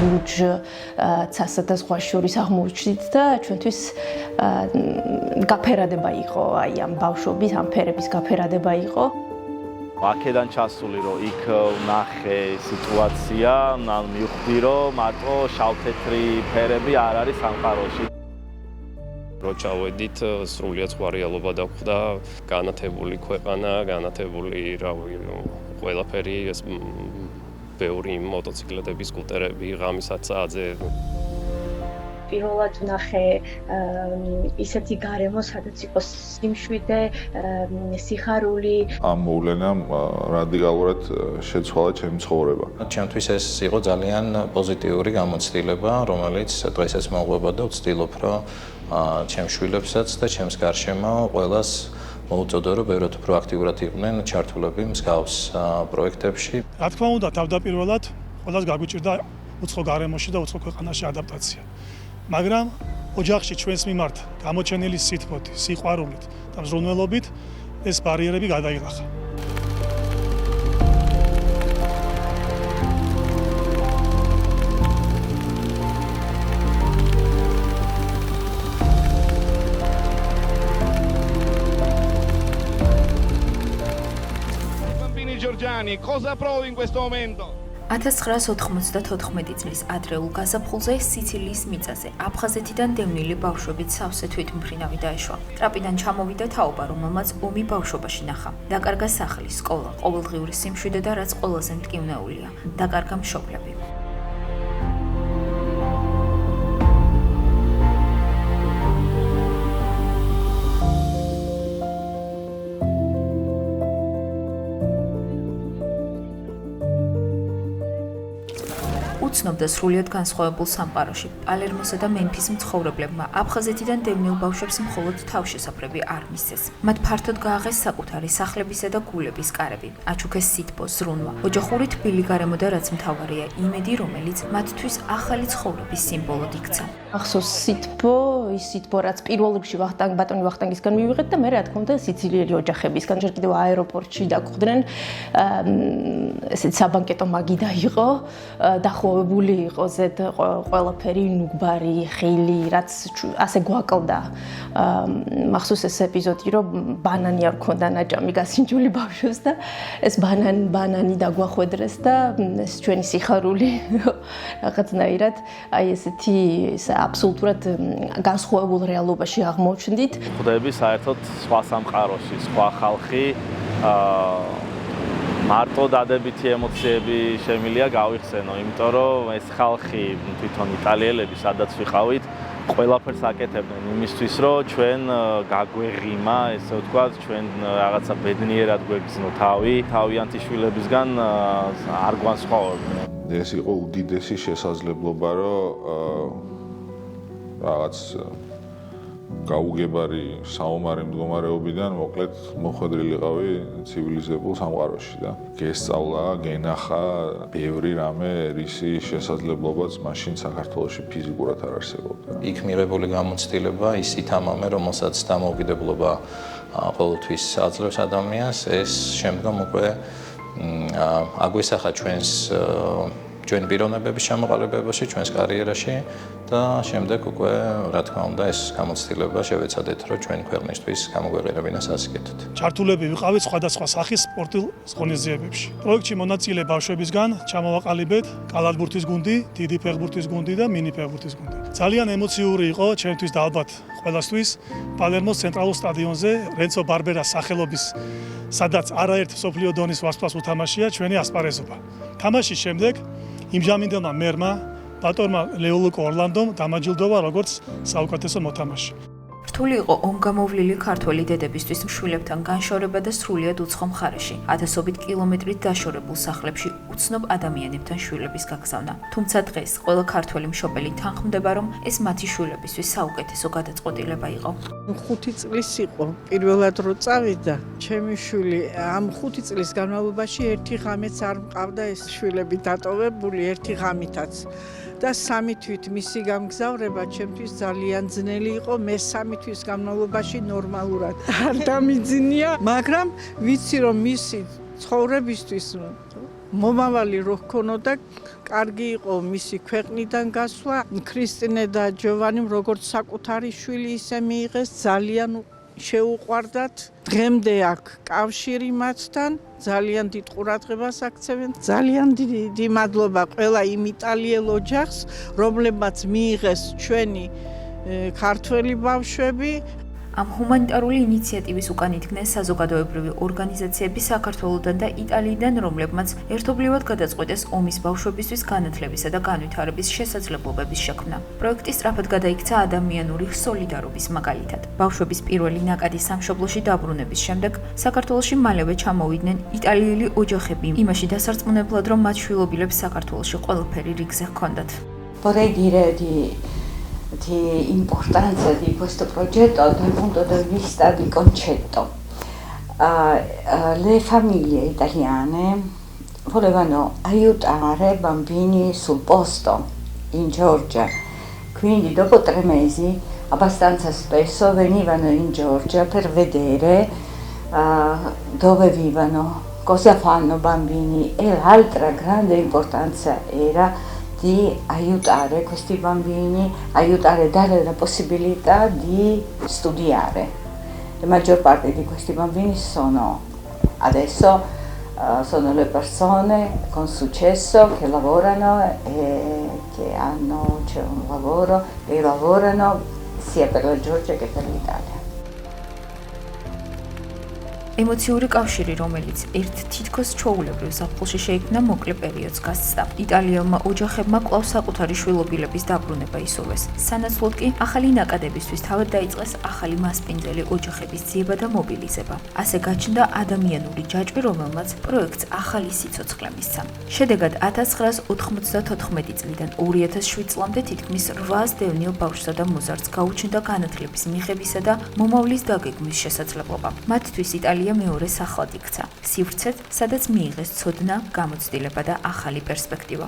ლურჯ ცასა და სხვა შორის აღმოჩნდით და ჩვენთვის გაფერადება იყო აი ამ ბავშვობის, ამ ფერების გაფერადება იყო. აქედან ჩასული რომ იქ ვნახე სიტუაცია, მივხვდი რომ მარტო შავ-თეთრი ფერები არ არის სამყაროში. რო ჩავედით, სრულიად სხვა რეალობა დაგვხვდა, განათებული ქვეყანა, განათებული ყველაფერი, ეს ბევრი მოტოციკლეტები, სკუტერები, ღამის საცაძე. პირველად ვნახე ისეთი გარემო, სადაც იყოს სიმშვიდე, სიხარული. ამ მოვლენამ რადიკალურად შეცვალა ჩემი ცხოვრება. ჩემთვის ეს იყო ძალიან პოზიტიური გამოცდილება, რომელიც დღესაც მოყვება და ვცდილობ, რომ ჩემს შვილებსაც და ჩემს გარშემო ყველას მოუწოდო, რომ ბევრად უფრო აქტიურად იყვნენ ჩართულები მსგავს პროექტებში. რა თქმა უნდა, თავდაპირველად ყველას გაგვიჭირდა უცხო გარემოში და უცხო ქვეყანაში ადაპტაცია. მაგრამ ოჯახში ჩვენს მიმართ გამოჩენილი სითბოთი, სიყვარულით და მზრუნველობით ეს ბარიერები გადაილახა. Bambini Giorgiani, cosa provi in questo momento? 1994 წლის ადრეულ გაზაფხულზე სიცილიის მიწაზე აფხაზეთიდან დევნილი ბავშვებით სავსე თვითმფრინავი დაეშვა. ტრაპიდან ჩამოვიდა თაობა, რომელმაც ომი ბავშვობაში ნახა. დაკარგა სახლი, სკოლა, ყოველდღიური სიმშვიდე და რაც ყველაზე მტკივნეულია, დაკარგა მშობლები. უცნობდა სრულიად განსხვავებულ სამყაროში. პალერმოსა და მემფის მცხოვრებლებმა აფხაზეთიდან დევნილ ბავშვებს მხოლოდ თავშესაფრები არ მისცეს. მათ ფართოდ გააღეს საკუთარი სახლებისა და გულების კარები. აჩუქეს სითბო, ზრუნვა, ოჯახური თბილი გარემო და რაც მთავარია, იმედი, რომელიც მათთვის ახალი ცხოვრების სიმბოლოდ იქცა. ახსოვს სითბო, ის სითბო, რაც პირველ რიგში ბატონი ვახტანგისგან მივიღეთ და მე რა თქმა უნდა სიცილიელი ოჯახებისგან, ჯერ კიდევ აეროპორტში დაგვხვდნენ, ესეც საბანკეტო მაგიდა იყო, დახოვებული იყო ზედ ყველაფერი, ნუგბარი, ხილი, რაც ასე გვაკლდა. მახსოვს ეს ეპიზოდი, რომ ბანანი არ ქონდა ნაჭამი გასინჯული ბავშვს და ეს ბანანი დაგვახვედრეს და ეს ჩვენი სიხარული რაღაცნაირად აი ესეთი აბსოლუტურად განსხვავებულ რეალობაში აღმოჩნდით. ხვდები საერთოდ სხვა სამყაროში, სხვა ხალხი, მარტო დადებითი ემოციები შემილია გავიხსენო, იმიტომ რომ ეს ხალხი, თვითონ იტალიელები, სადაც ვიყავით, ყველაფერს აკეთებდნენ იმისთვის, რომ ჩვენ გაგვეღიმა, ესე ვთქვათ, ჩვენ რაღაცა ბედნიერად გვეგზნო თავიანთი შვილებისგან არ გვანსხვავებდნენ. ეს იყო უდიდესი შესაძლებლობა, რომ რაღაც გაუგებარი საომარი მდგომარეობიდან მოკლედ მოხვედრილიყავი ცივილიზებულ სამყაროში და გესწავლა, გენახა ბევრი რამე, რისი შესაძლებლობაც მაშინ საქართველოში ფიზიკურად არ არსებობდა. იქ მიღებული გამოცდილება, ის ითამამე, რომელსაც დამოუკიდებლობა ყოველთვის აძლევს ადამიანს, ეს შემდგომ უკვე აგვესახა ჩვენ პიროვნებების ჩამოყალიბებაში, ჩვენს კარიერაში და შემდეგ უკვე, რა თქმა უნდა, ეს გამოცდილება შევეცადეთ, რომ ჩვენი ქვეყნისთვის გამოგვეღირებინა სასიკეთოდ. ჩართულები ვიყავით სხვადასხვა სახის სპორტულ ღონისძიებებში. პროექტში მონაწილე ბავშვებისგან ჩამოვაყალიბეთ კალათბურთის გუნდი, დიდი ფეხბურთის გუნდი და მინი ფეხბურთის გუნდი. ძალიან ემოციური იყო ჩემთვის და ალბათ ყველასთვის პალერმოს ცენტრალურ სტადიონზე რენცო ბარბერას სახელობის, სადაც არაერთ მსოფლიო დონის ვარსკვლავს უთამაშია ჩვენი ასპარეზობა. თამაშის შემდეგ იმჟამინდელმა მერმა ბატონმა ლეოლუკო ორლანდომ დამაჯილდოვა როგორც საუკეთესო მოთამაშე. რთული იყო ომგამოვლილი ქართველი დედებისთვის მშვილებთან განშორება და სრულიად უცხო მხარეში, ათასობით კილომეტრით დაშორებულ სახლებში უცნობ ადამიანებთან შვილების გაგზავნა. თუმცა დღეს ყველა ქართველი მშობელი თანხმდება, რომ ეს მათი შვილებისთვის საუკეთესო გადაწყვეტილება იყო. 5 წლის იყო პირველად რო წავიდა, ჩემი შვილი ამ 5 წლის განმავლობაში ერთი ღამეც არ მყავდა ეს შვილები დატოვებული, ერთი ღამითაც. და 3 თვით მისი გამგზავრება ჩემთვის ძალიან ძნელი იყო, მე 3 თვის განმავლობაში ნორმალურად არ დამიძინია, მაგრამ ვიცი რომ მისი ცხოვრებისთვის მომავალი რო ჰქონოდა, კარგი იყო მისი ქვეყნიდან გასვლა. ქრისტინე და ჯოვანიმ როგორც საკუთარი შვილი ისე მიიღეს, ძალიან შეუყვარდათ. დღემდე აქვს კავშირი მათთან, ძალიან დიდ ყურადღებას აქცევენ. ძალიან დიდი მადლობა ყველა იმ იტალიელ ოჯახს, რომლებმაც მიიღეს ჩვენი ქართველი ბავშვები. ამ ჰუმანიტარული ინიციატივის უკან იდგნენ საზოგადოებრივი ორგანიზაციები საქართველოდან და იტალიიდან, რომლებმაც ერთობლივად გადაწყვეტეს ომის ბავშვებისთვის განათლებისა და განვითარების შესაძლებლობების შექმნა. პროექტი სწრაფად გადაიქცა ადამიანური სოლიდარობის მაგალითად. ბავშვების პირველი ნაკადი სამშობლოში დაბრუნების შემდეგ საქართველოში მალევე ჩამოვიდნენ იტალიელი ოჯახები, იმაში დასარწმუნებლად, რომ მათ შვილობილებს საქართველოში ყველაფერი რიგზე hkondათ. Vorrei dire di importanza di questo progetto dal punto di vista di concetto. Le famiglie italiane volevano aiutare bambini sul posto in Georgia, quindi dopo 3 mesi abbastanza spesso venivano in Georgia per vedere dove vivono, cosa fanno bambini e l'altra grande importanza era di aiutare questi bambini, dare la possibilità di studiare. La maggior parte di questi bambini adesso sono le persone con successo che lavorano e che c'è un lavoro e lavorano sia per la Georgia che per l'Italia. ემოციური კავშირი, რომელიც ერთ თითქოს ჩვეულებრივ ზაფხულში შეიქმნა, მოკლე პერიოდს გასცდა. იტალიელმა ოჯახებმა კვლავ საკუთარი შვილობილების დაბრუნება ისურვეს. სანაცვლოდ კი ახალი ნაკადებისთვის თავად დაიწყეს ახალი მასპინძელი ოჯახების ძიება და მობილიზება. ასე გაჩნდა ადამიანური ჯაჭვი, რომელმაც პროექტს ახალი სიცოცხლე მისცა. შედეგად 1994 წლიდან 2007 წლამდე თითქმის 800 დევნილ ბავშვსა და მოზარდს გაუჩნდა განათლების მიღებისა და მომავლის დაგეგმვის შესაძლებლობა. მათთვის იტალია მეორე სახლად იქცა. სივრცეთ, სადაც მიიღეს ცოდნა, გამოცდილება და ახალი პერსპექტივა.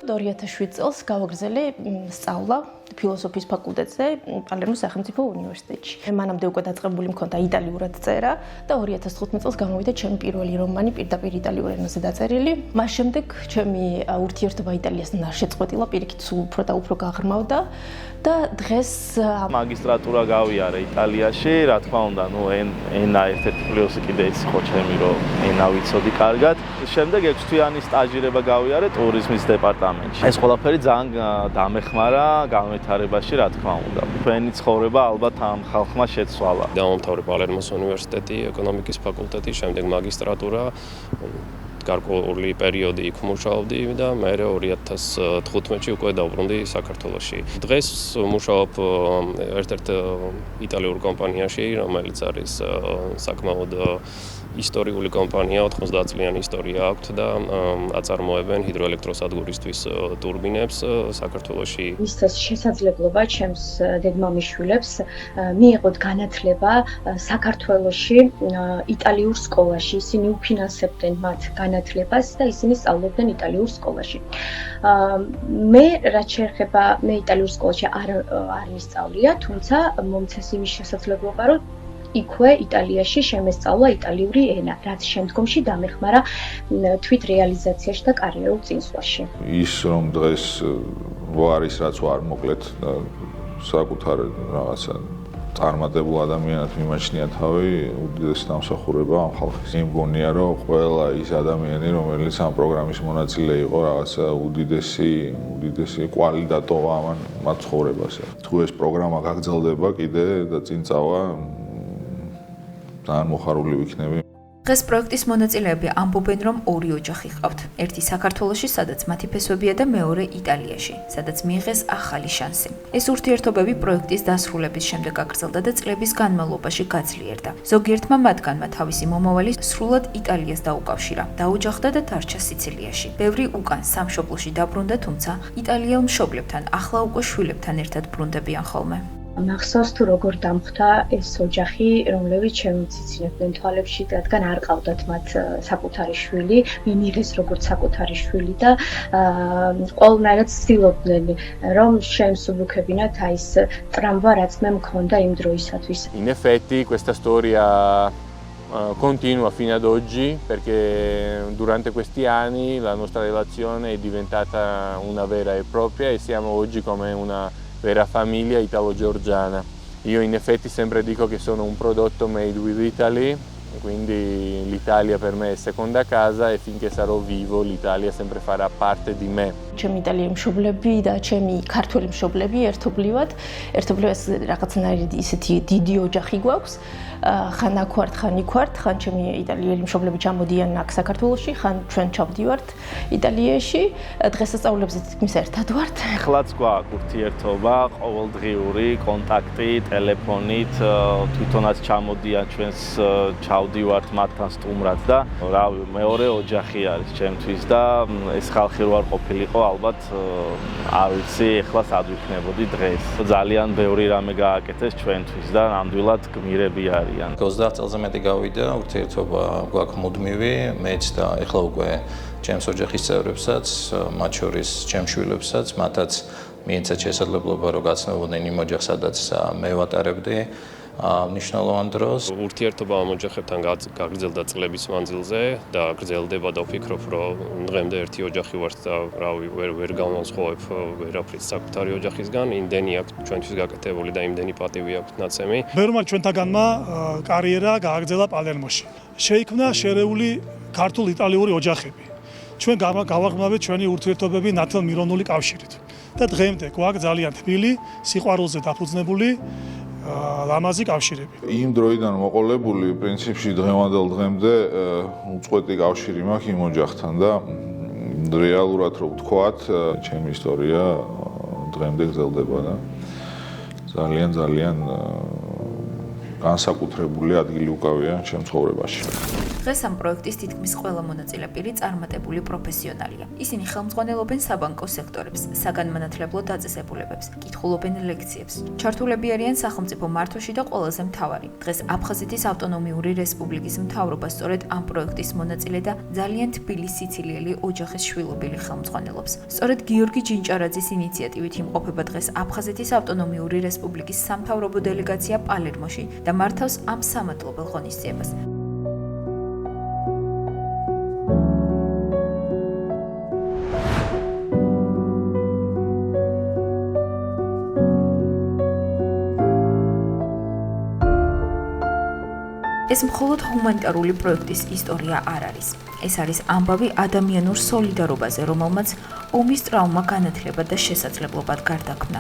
2007 წელს გავაგრძელე სწავლა ფილოსოფიის ფაკულტეტზე პალერმოს სახელმწიფო უნივერსიტეტში. მანამდე უკვე დაწყებული მქონდა იტალიურად წერა და 2015 წელს გამოვიდა ჩემი პირველი რომანი პირდაპირ იტალიურ ენაზე დაწერილი. მას შემდეგ ჩემი ურთიერთობა იტალიასთან არ შეწყვეტილა, პირიქით სულ უფრო და უფრო გაღრმავდა და დღეს მაგისტრატურა გავიარე იტალიაში, რა თქმა უნდა, ენა ერთ-ერთი პლუსი კიდე ის ხო ჩემი, რომ ენა ვიცოდი კარგად. შემდეგ 6 თვიანი სტაჟირება გავიარე ტურიზმის დეპარტამენტში. ეს ყველაფერი ძალიან დამეხმარა განვითარებაში, რა თქმა უნდა. ჩვენი ცხოვრება ალბათ ამ ხალხმა შეცვალა. დავამთავრე პალერმოს უნივერსიტეტი, ეკონომიკის ფაკულტეტი, შემდეგ მაგისტრატურა. გარკვეული პერიოდი იქ მუშაობდი და მე 2015-ში უკვე დავბრუნდი საქართველოში. დღეს მუშაობ ერთ-ერთ იტალიურ კომპანიაში, რომელიც არის საკმაოდ ისტორიული კომპანია, 90 წლიანი ისტორია აქვთ და აწარმოებენ ჰიდროელექტროსადგურისთვის ტურბინებს საქართველოში. მისცეს შესაძლებლობა ჩემს დედმამიშვილებს მიიღოთ განათლება საქართველოში იტალიურ სკოლაში. ისინი უფინანსებდნენ მათ განათლებას და ისინი სწავლობდნენ იტალიურ სკოლაში. მე რაც შეეხება მე იტალიურ სკოლაში არ მისწავლია, თუმცა მომცეს იმის შესაძლებლობა, რომ იქვე იტალიაში შემესწავლა იტალიური ენა, რაც შემდგომში დამეხმარა თვით რეალიზაციაში და კარიერულ წინსვლაში. ის რომ დღეს არის რაც ვარ, მოკლედ საკუთარ რაღაცა წარმატებულ ადამიანად მიმაჩნია თავი, უდიდესი დამსახურება ამ ხალხის. იმგონია, რომ ყველა ის ადამიანი, რომელიც ამ პროგრამის მონაწილე იყო, რაღაცა უდიდესი კვალი დატოვა მათ ცხოვრებაზე. თუ ეს პროგრამა გაგრძელდება კიდე და წინ წავა, ძალიან მოხარული ვიქნები. დღეს პროექტის მონაწილეები ამბობენ, რომ ორი ოჯახი ჰყავთ. ერთი საქართველოში, სადაც მათი ფესვებია და მეორე იტალიაში, სადაც მიიღეს ახალი შანსი. ეს ურთიერთობები პროექტის დასრულების შემდეგ გაგრძელდა და წლების განმავლობაში გაძლიერდა. ზოგიერთმა მათგანმა თავისი მომავალი სრულად იტალიას დაუკავშირა, დაუჯახდა და დარჩა სიცილიაში. ბევრი უკან სამშობლოში დაბრუნდა, თუმცა იტალიელ მშობლებთან, ახლა უკვე შვილებთან ერთად ბრუნდებიან ხოლმე. მახსოვს თუ როგორ დამხვდა ეს ოჯახი, რომლებიც შემიციცინებდნენ თვალებში, რადგან არ ყავდათ მათ საკუთარი შვილი, მიმიღეს როგორც საკუთარი შვილი და ყველნაირად ცდილობდნენ, რომ შეემსუბუქებინათ აი ეს ტრამვა, რაც მე მქონდა იმ დროისათვის. In effetti questa storia continua fino ad oggi perché durante questi anni la nostra relazione è diventata una vera e propria e siamo oggi come una vera famiglia italo-georgiana. Io in effetti sempre dico che sono un prodotto made with Italy, quindi l'Italia per me è seconda casa e finché sarò vivo l'Italia sempre farà parte di me. ჩემი იტალიელი მშობლები და ჩემი ქართველი მშობლები ერთობლივად რაღაცნაირი ისეთი დიდი ოჯახი გვაქვს. ხან აქ ვართ, ხან იქ ვართ, ხან ჩემი იტალიელი მშობლები ჩამოდიან აქ საქართველოში, ხან ჩვენ ჩავდივართ იტალიაში. დღესასწაულებზე თითქმის ერთად ვართ. ახლაც გვაქვს ურთიერთობა, ყოველდღიური კონტაქტი, ტელეფონით, თვითონაც ჩამოდიან ჩვენს ჩავდივართ მათთან სტუმრად და რავი, მეორე ოჯახი არის ჩემთვის და ეს ხალხი რო არ ყოფილიყო ალბათ არ ვიცი ეხლა სად ვიქნებოდი დღეს. ძალიან ბევრი რამე გააკეთეს ჩვენთვის და ნამდვილად გმირები არიან. 20 წელზე მეტი გავიდა, ურთიერთობა გვაქვს მუდმივი, მეც და ეხლა უკვე ჩემს ოჯახის წევრებსაც, მათ შორის ჩემს შვილებსაც, მათაც მიეცათ შესაძლებლობა რომ გაცნობოდნენ იმ ოჯახს, სადაც მე ვატარებდი მნიშვნელოვან დროს. ურთიერთობა ამ ოჯახებთან გაგრძელდა წლების მანძილზე და გრძელდება და ვფიქრობ, რომ დღემდე ერთი ოჯახი ვართ და რავი, ვერ განვასხოვებ ვერაფრით საკუთარი ოჯახისგან. იმდენი აქვს ჩვენთვის გაკეთებული და იმდენი პატივი აქვს ნაცემი. ბევრმა ჩვენთაგანმა კარიერა გააგრძელა პალერმოში. შეიქმნა შერეული ქართულ-იტალიური ოჯახები. ჩვენ გავაღრმავეთ ჩვენი ურთიერთობები ნათელ-მირონული კავშირით. და დღემდე გვაქვს ძალიან თბილი, სიყვარულზე დაფუძნებული ლამაზი კავშირები. იმ დროიდან მოყოლებული პრინციპში დღევანდელ დღემდე უწყვეტი კავშირი მაქვს იმ ოჯახთან და რეალურად რო ვთქვათ, ჩემი ისტორია დღემდე გრძელდება და ძალიან განსაკუთრებული ადგილი უკავია ჩემ ცხოვრებაში. დღეს ამ პროექტის თითქმის ყველა მონაწილე პირი წარმატებული პროფესიონალია. ისინი ხელმძღვანელობენ საბანკო სექტორებს, საგანმანათლებლო დაწესებულებებს, კითხულობენ ლექციებს. ჩართულები არიან სახელმწიფო მართვაში და ყველაზე მთავარი. დღეს აფხაზეთის ავტონომიური რესპუბლიკის მთავრობა სწორედ ამ პროექტის მონაწილე და ძალიან თბილი სიცილიელი ოჯახის შვილობილი ხელმძღვანელობს. სწორედ გიორგი ჯინჭარაძის ინიციატივით იმყოფება დღეს აფხაზეთის ავტონომიური რესპუბლიკის სამთავრობო დელეგაცია პალერმოში და მართავს ამ სამადლობელ ღონისძიებას. ეს მხოლოდ ჰუმანიტარული პროექტის ისტორია არ არის. ეს არის ამბავი ადამიანურ სოლიდარობაზე, რომელმაც ომის ტრავმა განათლება და შესაძლებლობად გარდაქმნა.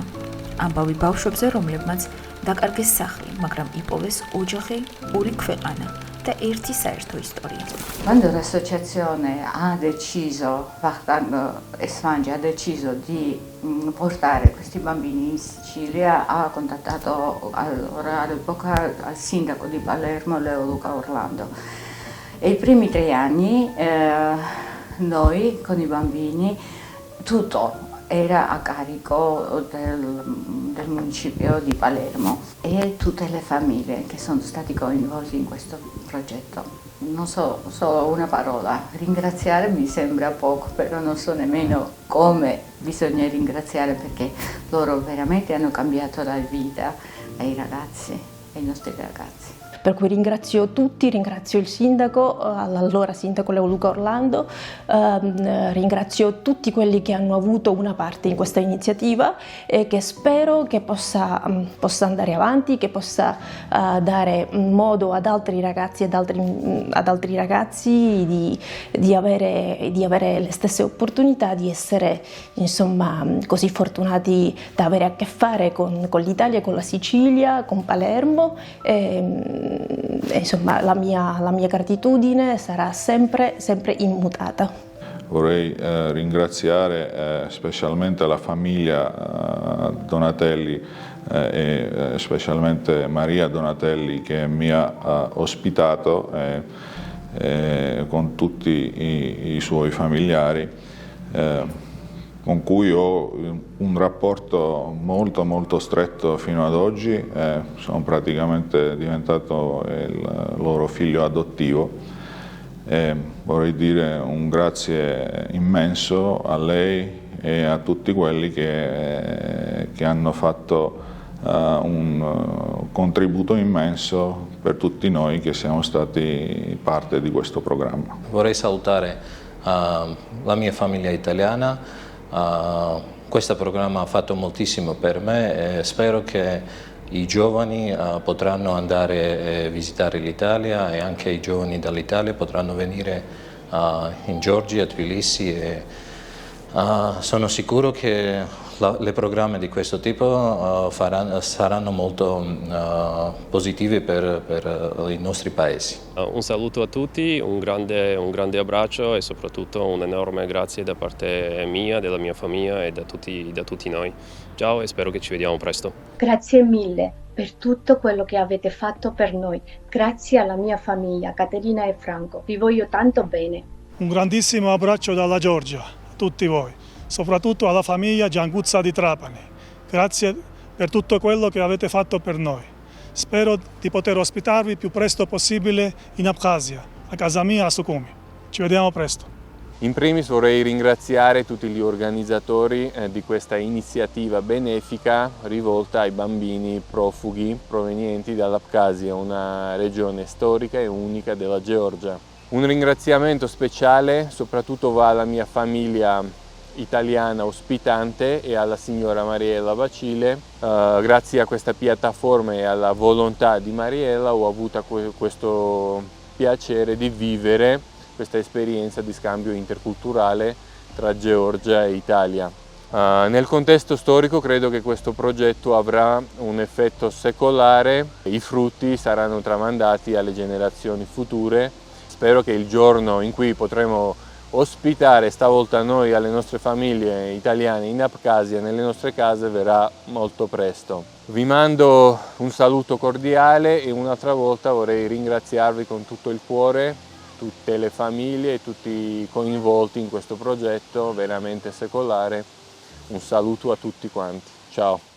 ამბავი ბავშვებზე, რომლებმაც დაკარგეს სახლი, მაგრამ იპოვეს ოჯახი, ორი ქვეყანა da ერთი საერთო ისტორია. Quando l'associazione ha deciso, Esfange ha deciso di portare questi bambini in Sicilia, ha contattato all'epoca al sindaco di Palermo, Leo Luca Orlando. E i primi 3 anni noi con i bambini tutto era a carico del municipio di Palermo e tutte le famiglie che sono stati coinvolti in questo progetto. Non so, solo una parola, ringraziare mi sembra poco, però non so nemmeno come bisogna ringraziare perché loro veramente hanno cambiato la vita ai ragazzi, ai nostri ragazzi. Per cui ringrazio tutti, ringrazio il sindaco, all'allora sindaco Leo Luca Orlando, ringrazio tutti quelli che hanno avuto una parte in questa iniziativa e che spero che possa andare avanti, che possa dare modo ad altri ragazzi e ad altri ragazzi di avere le stesse opportunità, di essere insomma così fortunati da avere a che fare con l'Italia, con la Sicilia, con Palermo. Insomma la mia gratitudine sarà sempre immutata. Vorrei ringraziare specialmente la famiglia Donatelli e specialmente Maria Donatelli che mi ha ospitato con tutti i suoi familiari con cui ho un rapporto molto stretto fino ad oggi, sono praticamente diventato il loro figlio adottivo e vorrei dire un grazie immenso a lei e a tutti quelli che hanno fatto contributo immenso per tutti noi che siamo stati parte di questo programma. Vorrei salutare la mia famiglia italiana, questo programma ha fatto moltissimo per me e spero che i giovani potranno andare a visitare l'Italia e anche i giovani dall'Italia potranno venire in Georgia, a Tbilisi e sono sicuro che le programmi di questo tipo saranno molto positivi per i nostri paesi. Un saluto a tutti, un grande abbraccio e soprattutto un enorme grazie da parte mia, della mia famiglia e da tutti noi. Ciao e spero che ci vediamo presto. Grazie mille per tutto quello che avete fatto per noi. Grazie alla mia famiglia, Caterina e Franco. Vi voglio tanto bene. Un grandissimo abbraccio dalla Georgia a tutti voi, soprattutto alla famiglia Gianguzza di Trapani. Grazie per tutto quello che avete fatto per noi. Spero di poter ospitarvi il più presto possibile in Abkhazia, a casa mia a Sukhumi. Ci vediamo presto. In primis vorrei ringraziare tutti gli organizzatori di questa iniziativa benefica rivolta ai bambini profughi provenienti dall'Abkhazia, una regione storica e unica della Georgia. Un ringraziamento speciale soprattutto va alla mia famiglia italiana ospitante e alla signora Mariella Bacile. Grazie a questa piattaforma e alla volontà di Mariella ho avuto questo piacere di vivere questa esperienza di scambio interculturale tra Georgia e Italia. Nel contesto storico credo che questo progetto avrà un effetto secolare, i frutti saranno tramandati alle generazioni future. Spero che il giorno in cui potremo ospitare stavolta noi alle nostre famiglie italiane in Abkhazia, nelle nostre case, verrà molto presto. Vi mando un saluto cordiale e un'altra volta vorrei ringraziarvi con tutto il cuore, tutte le famiglie e tutti i coinvolti in questo progetto veramente secolare. Un saluto a tutti quanti. Ciao.